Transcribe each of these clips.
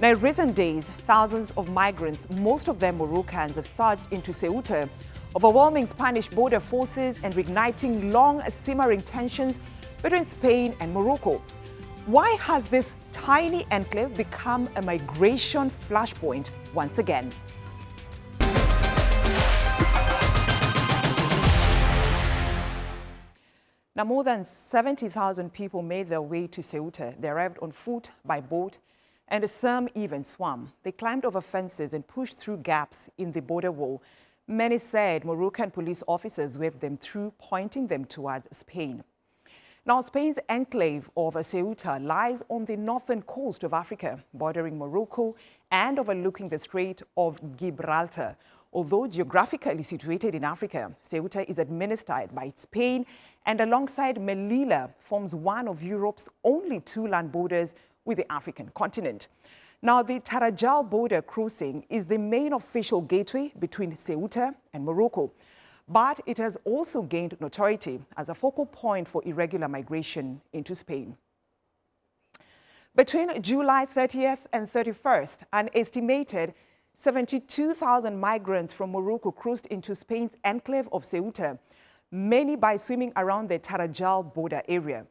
Now, in recent days, thousands of migrants, most of them Moroccans, have surged into Ceuta, overwhelming Spanish border forces and reigniting long-simmering tensions between Spain and Morocco. Why has this tiny enclave become a migration flashpoint once again? Now, more than 70,000 people made their way to Ceuta. They arrived on foot, by boat, and some even swam. They climbed over fences and pushed through gaps in the border wall. Many said Moroccan police officers waved them through, pointing them towards Spain. Now, Spain's enclave of Ceuta lies on the northern coast of Africa, bordering Morocco and overlooking the Strait of Gibraltar. Although geographically situated in Africa, Ceuta is administered by Spain and alongside Melilla forms one of Europe's only two land borders with the African continent. Now, the Tarajal border crossing is the main official gateway between Ceuta and Morocco, but it has also gained notoriety as a focal point for irregular migration into Spain. Between July 30th and 31st, an estimated 72,000 migrants from Morocco crossed into Spain's enclave of Ceuta, many by swimming around the Tarajal border area.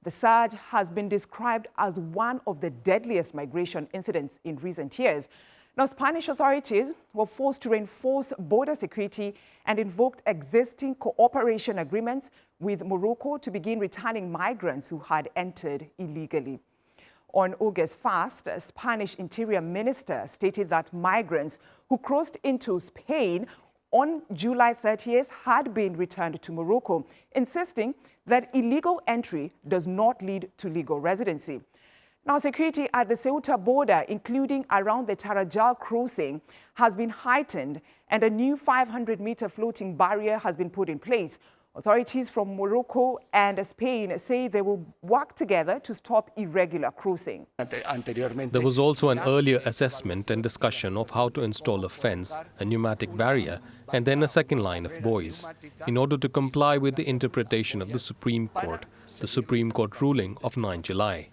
The surge has been described as one of the deadliest migration incidents in recent years. Now, Spanish authorities were forced to reinforce border security and invoked existing cooperation agreements with Morocco to begin returning migrants who had entered illegally. On August 1st, Spanish Interior Minister stated that migrants who crossed into Spain on July 30th had been returned to Morocco, insisting that illegal entry does not lead to legal residency. Now, security at the Ceuta border, including around the Tarajal crossing, has been heightened, and a new 500-meter floating barrier has been put in place. Authorities from Morocco and Spain say they will work together to stop irregular crossing. There was also an earlier assessment and discussion of how to install a fence, a pneumatic barrier, and then a second line of buoys, in order to comply with the interpretation of the Supreme Court ruling of 9 July.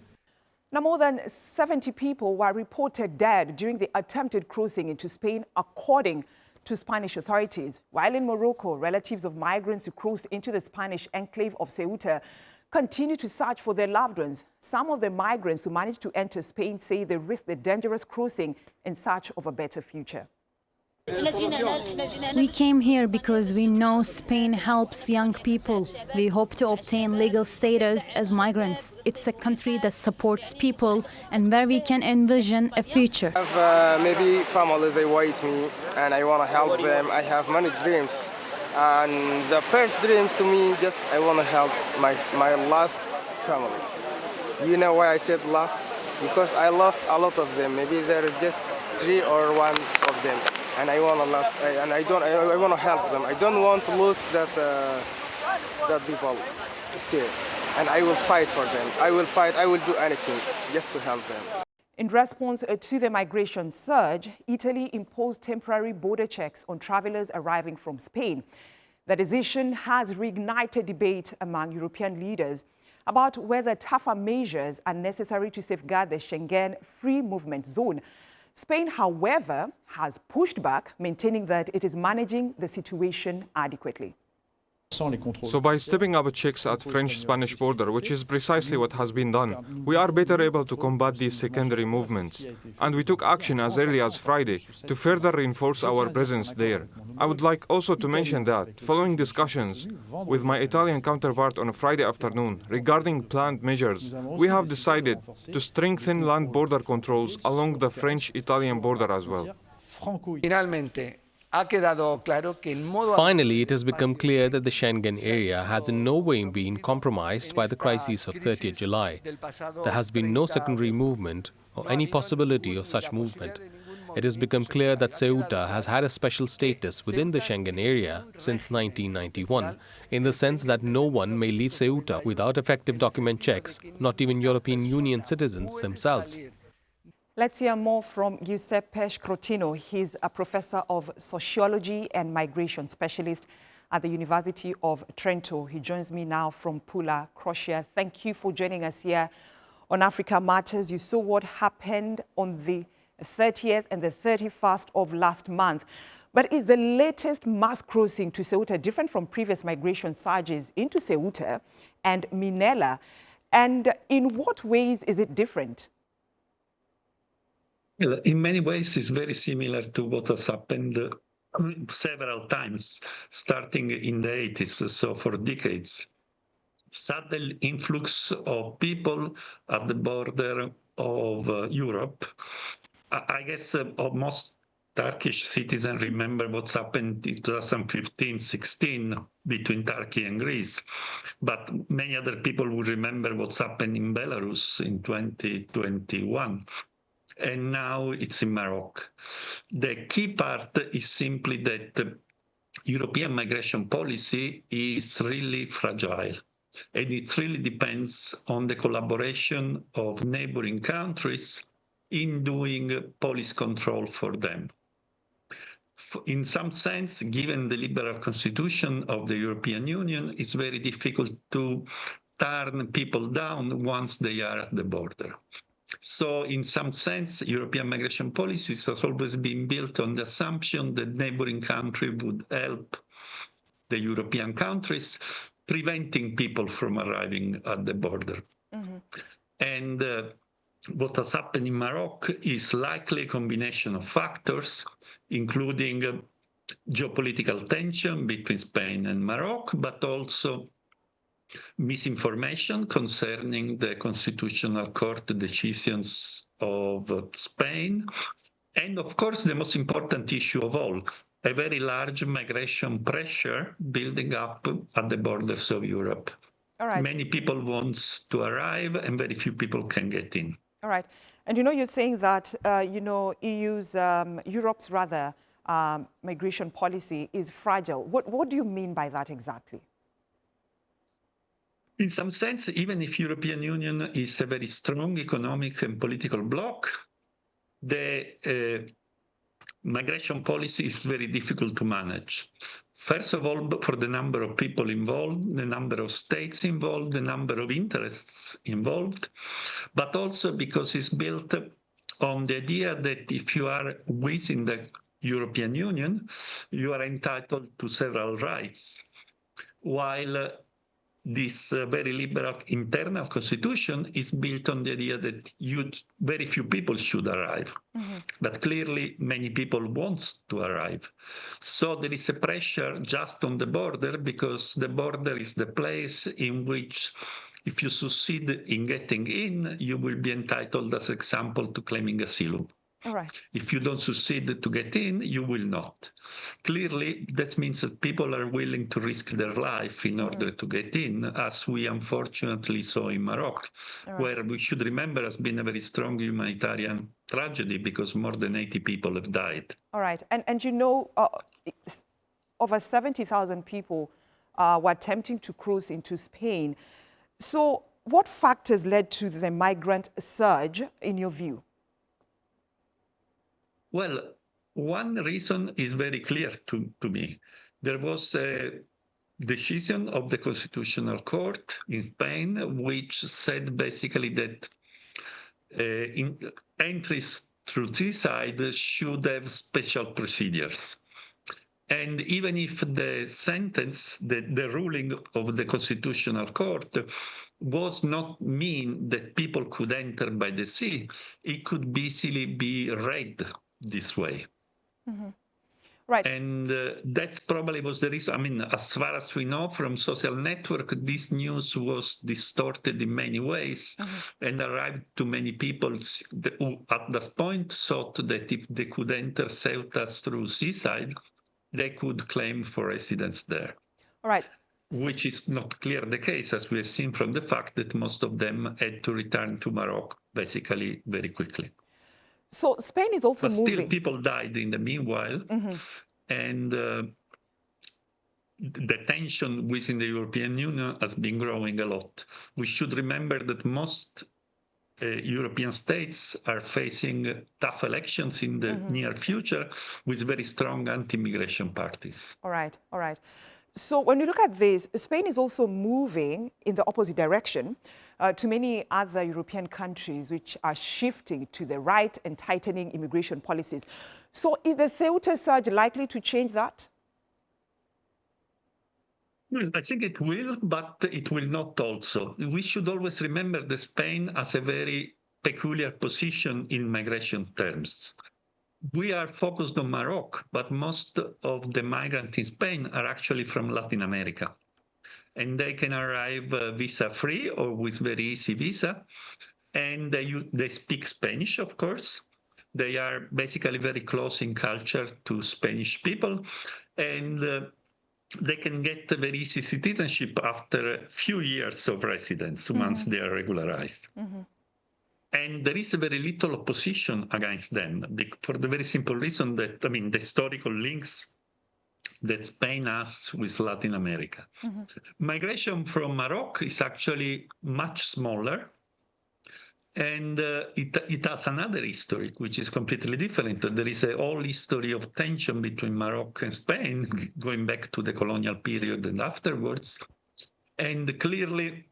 Now, more than 70 people were reported dead during the attempted crossing into Spain, according to Spanish authorities. While in Morocco, relatives of migrants who crossed into the Spanish enclave of Ceuta continue to search for their loved ones. Some of the migrants who managed to enter Spain say they risk the dangerous crossing in search of a better future. We came here because we know Spain helps young people. We hope to obtain legal status as migrants. It's a country that supports people and where we can envision a future. I have maybe families, they wait me and I want to help them. I have many dreams. And the first dreams to me, just I want to help my last family. You know why I said last? Because I lost a lot of them. Maybe there is just 3 or 1 of them. And I want to help them. I don't want to lose that people still. And I will fight for them. I will do anything just to help them. In response to the migration surge, Italy imposed temporary border checks on travelers arriving from Spain. The decision has reignited debate among European leaders about whether tougher measures are necessary to safeguard the Schengen free movement zone. Spain, however, has pushed back, maintaining that it is managing the situation adequately. So by stepping up checks at French-Spanish border, which is precisely what has been done, we are better able to combat these secondary movements. And we took action as early as Friday to further reinforce our presence there. I would like also to mention that, following discussions with my Italian counterpart on a Friday afternoon regarding planned measures, we have decided to strengthen land border controls along the French-Italian border as well. Finally, it has become clear that the Schengen area has in no way been compromised by the crisis of 30th July. There has been no secondary movement or any possibility of such movement. It has become clear that Ceuta has had a special status within the Schengen area since 1991, in the sense that no one may leave Ceuta without effective document checks, not even European Union citizens themselves. Let's hear more from Giuseppe Scrotino. He's a professor of sociology and migration specialist at the University of Trento. He joins me now from Pula, Croatia. Thank you for joining us here on Africa Matters. You saw what happened on the 30th and the 31st of last month. But is the latest mass crossing to Ceuta different from previous migration surges into Ceuta and Minela? And in what ways is it different? Well, in many ways, it's very similar to what has happened several times, starting in the 80s, so for decades. Sudden influx of people at the border of Europe. I guess most Turkish citizens remember what's happened in 2015-16 between Turkey and Greece, but many other people will remember what's happened in Belarus in 2021. And now it's in Morocco. The key part is simply that European migration policy is really fragile. And it really depends on the collaboration of neighboring countries in doing police control for them. In some sense, given the liberal constitution of the European Union, it's very difficult to turn people down once they are at the border. So in some sense, European migration policies has always been built on the assumption that neighboring countries would help the European countries, preventing people from arriving at the border. Mm-hmm. And what has happened in Morocco is likely a combination of factors, including geopolitical tension between Spain and Morocco, but also misinformation concerning the Constitutional Court decisions of Spain. And of course, the most important issue of all, a very large migration pressure building up at the borders of Europe. All right. Many people want to arrive and very few people can get in. All right. And you're saying that, Europe's migration policy is fragile. What do you mean by that exactly? In some sense, even if European Union is a very strong economic and political bloc, the migration policy is very difficult to manage. First of all, for the number of people involved, the number of states involved, the number of interests involved, but also because it's built on the idea that if you are within the European Union, you are entitled to several rights, while this very liberal internal constitution is built on the idea that very few people should arrive. Mm-hmm. But clearly, many people want to arrive. So there is a pressure just on the border, because the border is the place in which, if you succeed in getting in, you will be entitled, as example, to claiming asylum. All right. If you don't succeed to get in, you will not. Clearly, that means that people are willing to risk their life in order to get in, as we unfortunately saw in Morocco, where we should remember has been a very strong humanitarian tragedy because more than 80 people have died. All right. And over 70,000 people were attempting to cross into Spain. So what factors led to the migrant surge, in your view? Well, one reason is very clear to me. There was a decision of the Constitutional Court in Spain, which said basically that entries through seaside should have special procedures. And even if the sentence, the ruling of the Constitutional Court was not mean that people could enter by the sea, it could easily be read this way. Mm-hmm. Right. And that probably was the reason. I mean, as far as we know from social network, this news was distorted in many ways and arrived to many people who at that point thought that if they could enter Ceuta through seaside, they could claim for residence there. All right. Which is not clear the case, as we have seen from the fact that most of them had to return to Morocco basically very quickly. So Spain is also moving. But still, people died in the meanwhile, and the tension within the European Union has been growing a lot. We should remember that most European states are facing tough elections in the near future with very strong anti-immigration parties. All right, all right. So when you look at this, Spain is also moving in the opposite direction to many other European countries which are shifting to the right and tightening immigration policies. So is the Ceuta surge likely to change that? Well, I think it will, but it will not also. We should always remember that Spain has a very peculiar position in migration terms. We are focused on Morocco, but most of the migrants in Spain are actually from Latin America. And they can arrive visa-free or with very easy visa. And they speak Spanish, of course. They are basically very close in culture to Spanish people. And they can get a very easy citizenship after a few years of residence once they are regularized. And there is very little opposition against them for the very simple reason that, the historical links that Spain has with Latin America. Migration from Morocco is actually much smaller. And it has another history, which is completely different. There is a whole history of tension between Morocco and Spain, going back to the colonial period and afterwards. And clearly,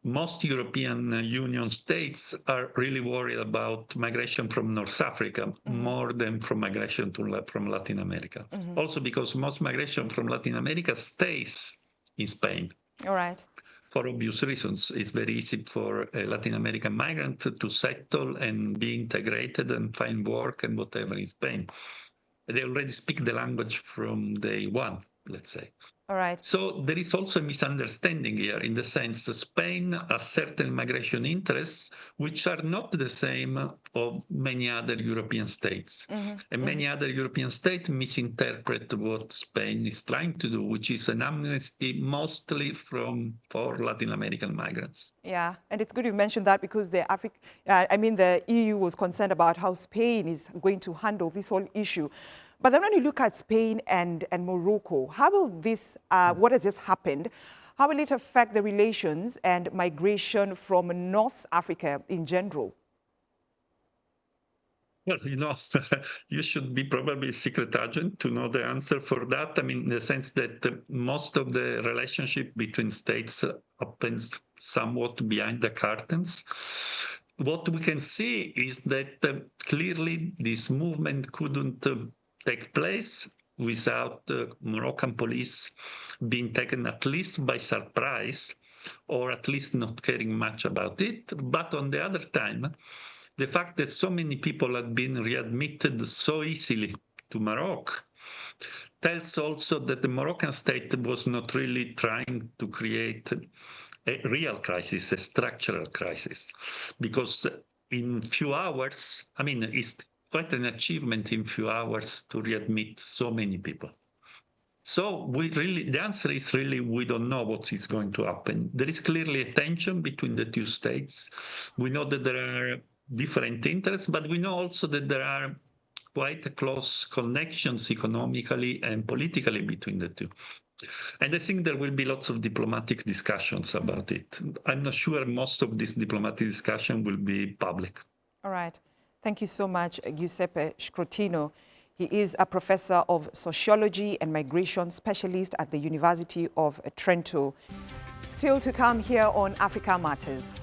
most European Union states are really worried about migration from North Africa more than from migration from Latin America. Also because most migration from Latin America stays in Spain. All right. For obvious reasons. It's very easy for a Latin American migrant to settle and be integrated and find work and whatever in Spain. They already speak the language from day one, let's say. All right. So there is also a misunderstanding here in the sense that Spain has certain migration interests which are not the same of many other European states. And many other European states misinterpret what Spain is trying to do, which is an amnesty mostly for Latin American migrants. Yeah, and it's good you mentioned that because the EU was concerned about how Spain is going to handle this whole issue. But then when you look at Spain and Morocco, how will this, what has just happened, how will it affect the relations and migration from North Africa in general? Well, you should be probably a secret agent to know the answer for that. In the sense that most of the relationship between states happens somewhat behind the curtains. What we can see is that clearly this movement couldn't take place without Moroccan police being taken at least by surprise, or at least not caring much about it. But on the other time, the fact that so many people have been readmitted so easily to Morocco tells also that the Moroccan state was not really trying to create a real crisis, a structural crisis, because in few hours, it's quite an achievement in few hours to readmit so many people. So the answer is really, we don't know what is going to happen. There is clearly a tension between the two states. We know that there are different interests, but we know also that there are quite close connections economically and politically between the two. And I think there will be lots of diplomatic discussions about it. I'm not sure most of this diplomatic discussion will be public. All right. Thank you so much, Giuseppe Scrotino. He is a professor of sociology and migration specialist at the University of Trento. Still to come here on Africa Matters.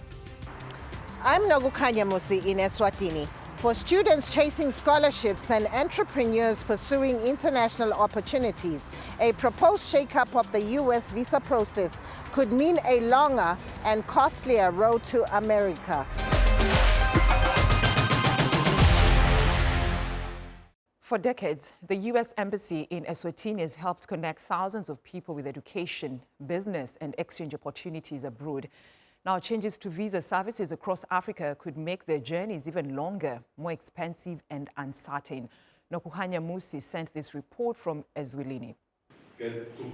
I'm Nogukanya Musi in Eswatini. For students chasing scholarships and entrepreneurs pursuing international opportunities, a proposed shake-up of the U.S. visa process could mean a longer and costlier road to America. For decades, the U.S. Embassy in Eswatini has helped connect thousands of people with education, business, and exchange opportunities abroad. Now, changes to visa services across Africa could make their journeys even longer, more expensive, and uncertain. Nokuhanya Musi sent this report from Eswatini.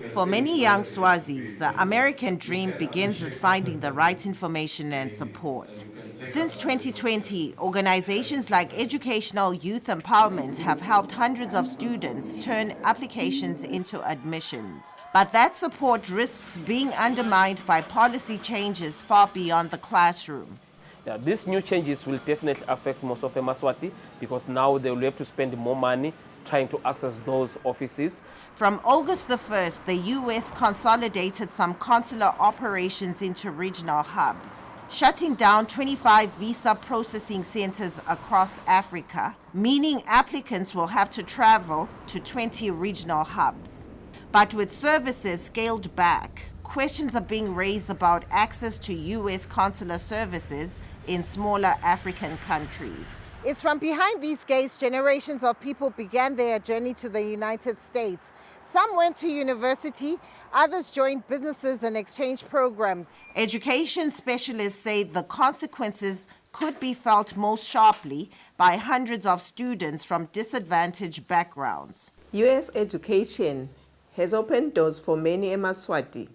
For many young Swazis, the American dream begins with finding the right information and support. Since 2020, organizations like Educational Youth Empowerment have helped hundreds of students turn applications into admissions. But that support risks being undermined by policy changes far beyond the classroom. Yeah, these new changes will definitely affect most of the Maswati because now they will have to spend more money trying to access those offices. From August the 1st, the U.S. consolidated some consular operations into regional hubs, shutting down 25 visa processing centers across Africa, meaning applicants will have to travel to 20 regional hubs. But with services scaled back, questions are being raised about access to U.S. consular services in smaller African countries. It's from behind these gates generations of people began their journey to the United States. Some went to university, others joined businesses and exchange programs. Education specialists say the consequences could be felt most sharply by hundreds of students from disadvantaged backgrounds. U.S. education has opened doors for many Eswatini.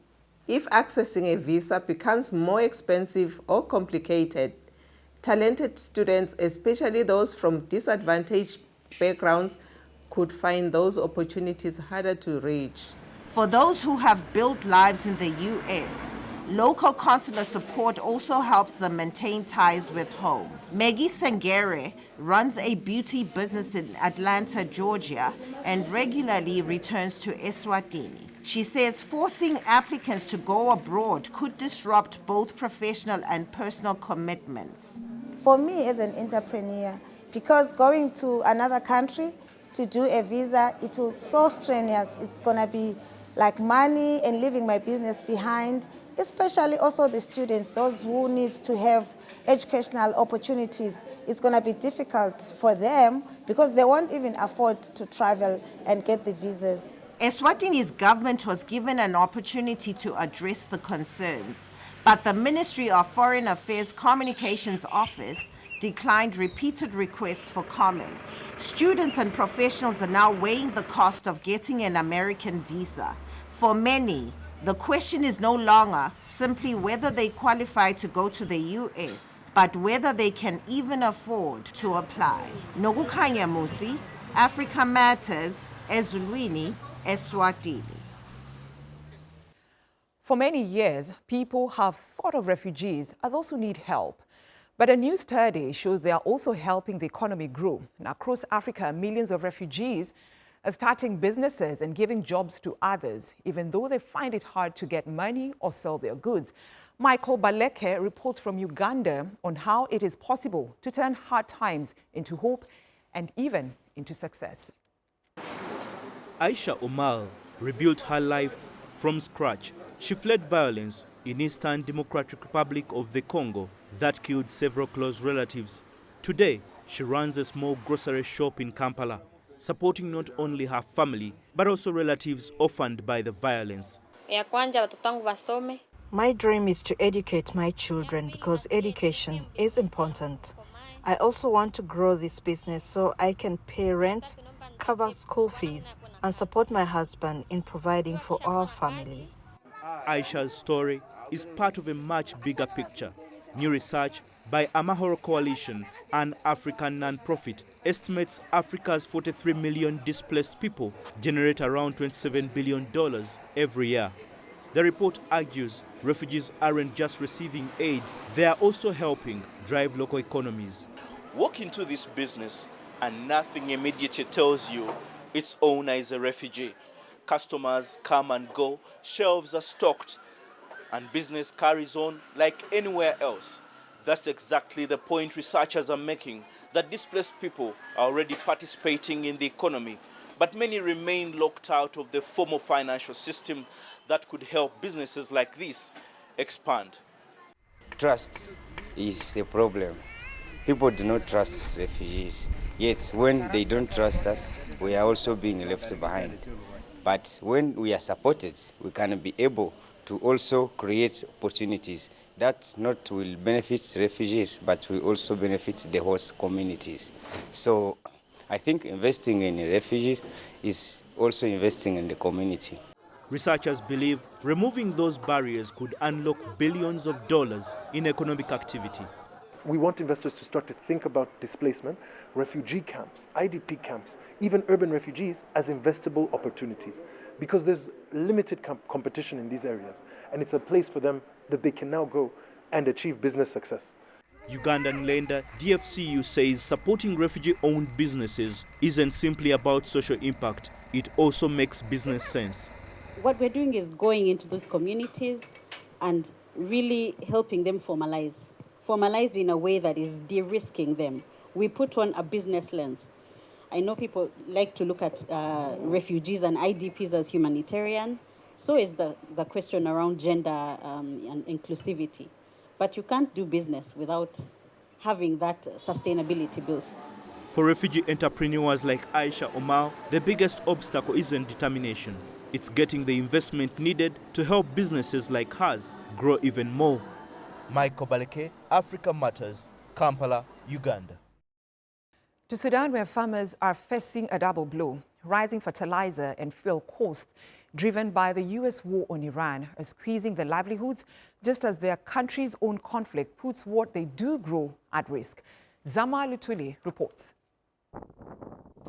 If accessing a visa becomes more expensive or complicated, talented students, especially those from disadvantaged backgrounds, could find those opportunities harder to reach. For those who have built lives in the U.S., local consular support also helps them maintain ties with home. Maggie Sangere runs a beauty business in Atlanta, Georgia, and regularly returns to Eswatini. She says forcing applicants to go abroad could disrupt both professional and personal commitments. For me as an entrepreneur, because going to another country to do a visa, it will so strenuous. It's going to be like money and leaving my business behind, especially also the students, those who need to have educational opportunities. It's going to be difficult for them because they won't even afford to travel and get the visas. Eswatini's government was given an opportunity to address the concerns, but the Ministry of Foreign Affairs Communications Office declined repeated requests for comment. Students and professionals are now weighing the cost of getting an American visa. For many, the question is no longer simply whether they qualify to go to the U.S., but whether they can even afford to apply. Nogukhanya Musi, Africa Matters, Eswatini, Eswatini. For many years, people have thought of refugees as those who need help. But a new study shows they are also helping the economy grow. And across Africa, millions of refugees are starting businesses and giving jobs to others, even though they find it hard to get money or sell their goods. Michael Baleke reports from Uganda on how it is possible to turn hard times into hope and even into success. Aisha Omar rebuilt her life from scratch. She fled violence in Eastern Democratic Republic of the Congo that killed several close relatives. Today, she runs a small grocery shop in Kampala, supporting not only her family, but also relatives orphaned by the violence. My dream is to educate my children because education is important. I also want to grow this business so I can pay rent, cover school fees, and support my husband in providing for our family. Aisha's story is part of a much bigger picture. New research by Amahoro Coalition, an African non-profit, estimates Africa's 43 million displaced people generate around $27 billion every year. The report argues refugees aren't just receiving aid, they are also helping drive local economies. Walk into this business and nothing immediately tells you its owner is a refugee. Customers come and go, shelves are stocked, and business carries on like anywhere else. That's exactly the point researchers are making, that displaced people are already participating in the economy, but many remain locked out of the formal financial system that could help businesses like this expand. Trust is the problem. People do not trust refugees. Yet when they don't trust us, we are also being left behind. But when we are supported, we can be able to also create opportunities that not will benefit refugees, but will also benefit the host communities. So I think investing in refugees is also investing in the community. Researchers believe removing those barriers could unlock billions of dollars in economic activity. We want investors to start to think about displacement, refugee camps, IDP camps, even urban refugees as investable opportunities, because there's limited competition in these areas, and it's a place for them that they can now go and achieve business success. Ugandan lender DFCU says supporting refugee-owned businesses isn't simply about social impact, it also makes business sense. What we're doing is going into those communities and really helping them formalize in a way that is de-risking them. We put on a business lens. I know people like to look at refugees and IDPs as humanitarian. So is the question around gender and inclusivity. But you can't do business without having that sustainability built. For refugee entrepreneurs like Aisha Omar, the biggest obstacle isn't determination. It's getting the investment needed to help businesses like hers grow even more. Michael Baleke, Africa Matters, Kampala, Uganda. To Sudan, where farmers are facing a double blow, rising fertilizer and fuel costs driven by the U.S. war on Iran are squeezing their livelihoods, just as their country's own conflict puts what they do grow at risk. Zama Lutuli reports.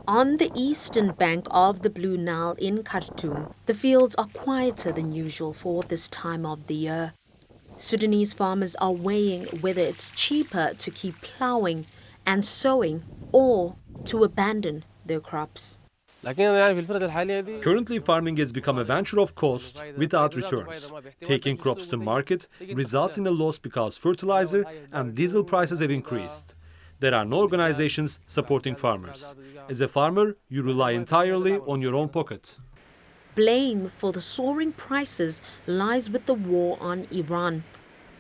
On the eastern bank of the Blue Nile in Khartoum, the fields are quieter than usual for this time of the year. Sudanese farmers are weighing whether it's cheaper to keep ploughing and sowing or to abandon their crops. Currently, farming has become a venture of cost without returns. Taking crops to market results in a loss because fertilizer and diesel prices have increased. There are no organizations supporting farmers. As a farmer, you rely entirely on your own pocket. Blame for the soaring prices lies with the war on Iran.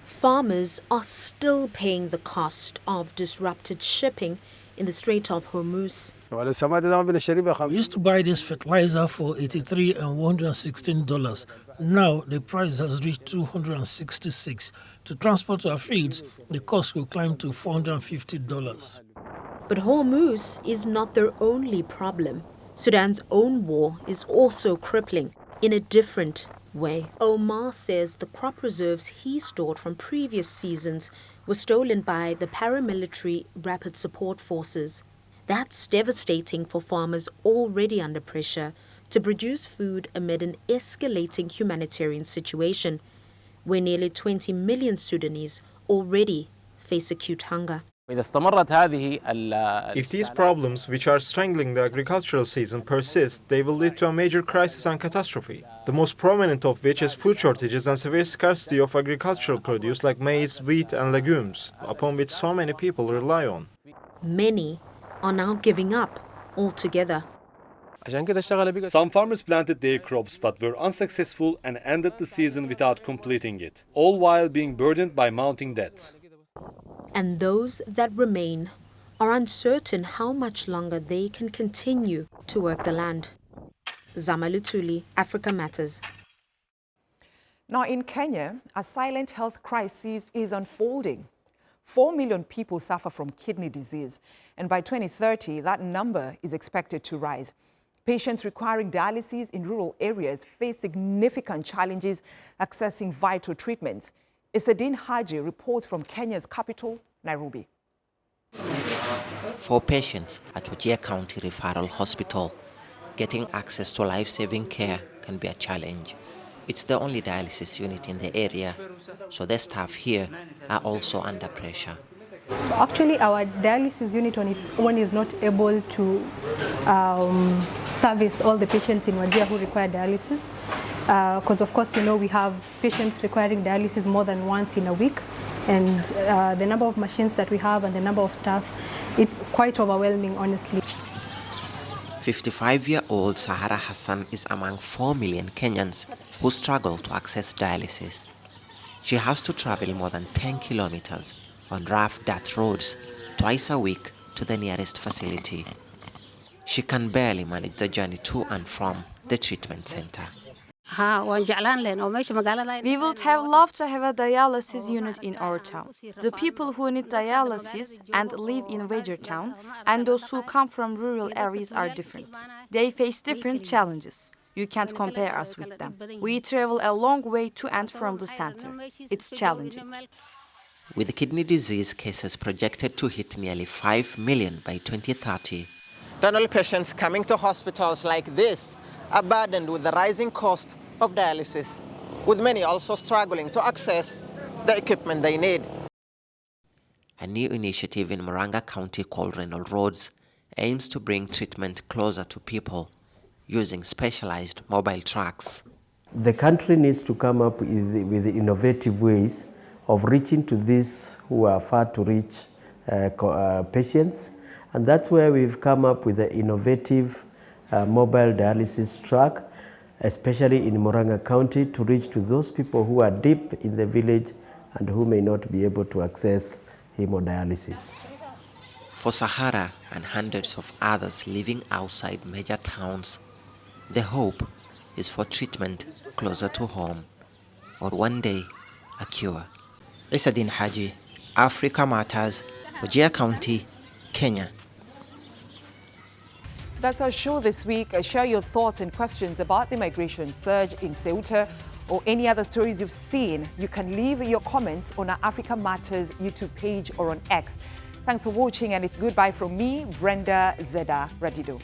Farmers are still paying the cost of disrupted shipping in the Strait of Hormuz. We used to buy this fertilizer for $83 and $116. Now the price has reached $266. To transport our fields, the cost will climb to $450. But Hormuz is not their only problem. Sudan's own war is also crippling in a different way. Omar says the crop reserves he stored from previous seasons were stolen by the paramilitary Rapid Support Forces. That's devastating for farmers already under pressure to produce food amid an escalating humanitarian situation where nearly 20 million Sudanese already face acute hunger. If these problems, which are strangling the agricultural season, persist, they will lead to a major crisis and catastrophe, the most prominent of which is food shortages and severe scarcity of agricultural produce like maize, wheat and legumes, upon which so many people rely on. Many are now giving up altogether. Some farmers planted their crops but were unsuccessful and ended the season without completing it, all while being burdened by mounting debt. And those that remain are uncertain how much longer they can continue to work the land. Zama Lutuli, Africa Matters. Now in Kenya, a silent health crisis is unfolding. 4 million people suffer from kidney disease, and by 2030, that number is expected to rise. Patients requiring dialysis in rural areas face significant challenges accessing vital treatments. Isadine Haji reports from Kenya's capital, Nairobi. For patients at Wajir County Referral Hospital, getting access to life-saving care can be a challenge. It's the only dialysis unit in the area, so the staff here are also under pressure. Actually, our dialysis unit on its own is not able to service all the patients in Wajir who require dialysis. Because of course, you know, we have patients requiring dialysis more than once in a week, and the number of machines that we have and the number of staff, it's quite overwhelming, honestly. 55-year-old Sahara Hassan is among 4 million Kenyans who struggle to access dialysis. She has to travel more than 10 kilometers on rough dirt roads twice a week to the nearest facility. She can barely manage the journey to and from the treatment center. We would have loved to have a dialysis unit in our town. The people who need dialysis and live in Wajir town and those who come from rural areas are different. They face different challenges. You can't compare us with them. We travel a long way to and from the center. It's challenging. With kidney disease cases projected to hit nearly 5 million by 2030. Not only patients coming to hospitals like this are burdened with the rising cost of dialysis, with many also struggling to access the equipment they need. A new initiative in Murang'a County called Renal Roads aims to bring treatment closer to people using specialized mobile trucks. The country needs to come up with innovative ways of reaching to these who are far to reach patients, and that's where we've come up with the innovative mobile dialysis truck, especially in Murang'a County, to reach to those people who are deep in the village and who may not be able to access hemodialysis. For Sahara and hundreds of others living outside major towns, the hope is for treatment closer to home, or one day, a cure. Isadin Haji, Africa Matters, Wajir County, Kenya. That's our show this week. Share your thoughts and questions about the migration surge in Ceuta or any other stories you've seen. You can leave your comments on our Africa Matters YouTube page or on X. Thanks for watching, and it's goodbye from me, Brenda Zeda Radido.